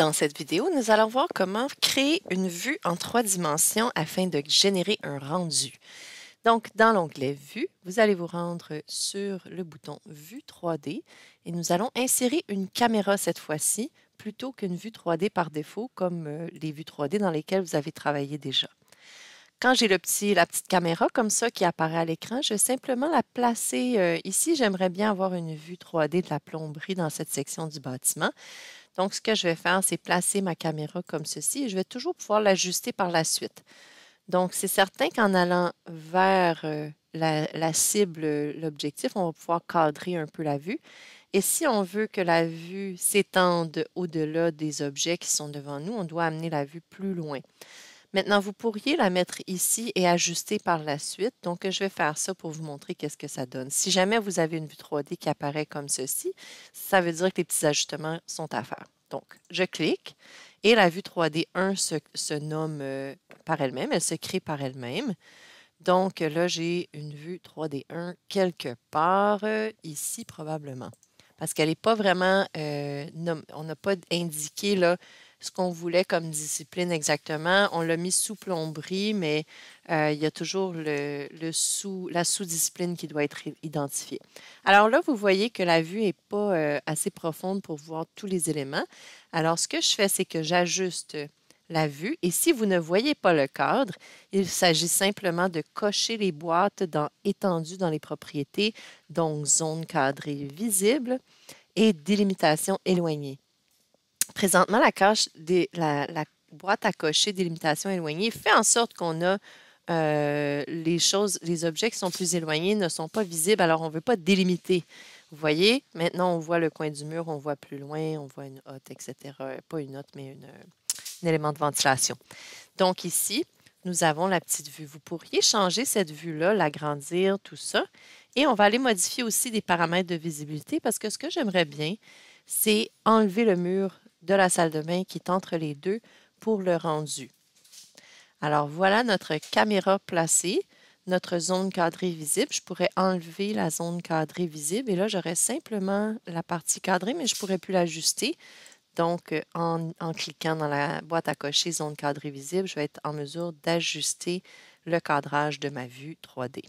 Dans cette vidéo, nous allons voir comment créer une vue en 3 dimensions afin de générer un rendu. Donc, dans l'onglet Vue, vous allez vous rendre sur le bouton Vue 3D et nous allons insérer une caméra cette fois-ci plutôt qu'une vue 3D par défaut comme les vues 3D dans lesquelles vous avez travaillé déjà. Quand j'ai la petite caméra comme ça qui apparaît à l'écran, je vais simplement la placer ici. J'aimerais bien avoir une vue 3D de la plomberie dans cette section du bâtiment. Donc, ce que je vais faire, c'est placer ma caméra comme ceci et je vais toujours pouvoir l'ajuster par la suite. Donc, c'est certain qu'en allant vers la cible, l'objectif, on va pouvoir cadrer un peu la vue. Et si on veut que la vue s'étende au-delà des objets qui sont devant nous, on doit amener la vue plus loin. Maintenant, vous pourriez la mettre ici et ajuster par la suite. Donc, je vais faire ça pour vous montrer qu'est-ce que ça donne. Si jamais vous avez une vue 3D qui apparaît comme ceci, ça veut dire que les petits ajustements sont à faire. Donc, je clique et la vue 3D 1 se nomme par elle-même, elle se crée par elle-même. Donc, là, j'ai une vue 3D 1 quelque part ici probablement. Parce qu'elle n'est pas vraiment, on n'a pas indiqué là, ce qu'on voulait comme discipline exactement. On l'a mis sous plomberie, mais il y a toujours la sous-discipline qui doit être identifiée. Alors là, vous voyez que la vue n'est pas assez profonde pour voir tous les éléments. Alors, ce que je fais, c'est que j'ajuste la vue. Et si vous ne voyez pas le cadre, il s'agit simplement de cocher les boîtes étendues dans les propriétés, donc zone cadrée visible et délimitation éloignée. Présentement, la boîte à cocher délimitation éloignée fait en sorte qu'on a les objets qui sont plus éloignés ne sont pas visibles, alors on ne veut pas délimiter. Vous voyez, maintenant on voit le coin du mur, on voit plus loin, on voit une hotte, etc. Pas une hotte, mais un élément de ventilation. Donc ici, nous avons la petite vue. Vous pourriez changer cette vue-là, l'agrandir, tout ça. Et on va aller modifier aussi des paramètres de visibilité parce que ce que j'aimerais bien, c'est enlever le mur de la salle de bain qui est entre les deux pour le rendu. Alors voilà notre caméra placée, notre zone cadrée visible. Je pourrais enlever la zone cadrée visible et là, j'aurais simplement la partie cadrée, mais je ne pourrais plus l'ajuster. Donc, en cliquant dans la boîte à cocher zone cadrée visible, je vais être en mesure d'ajuster le cadrage de ma vue 3D.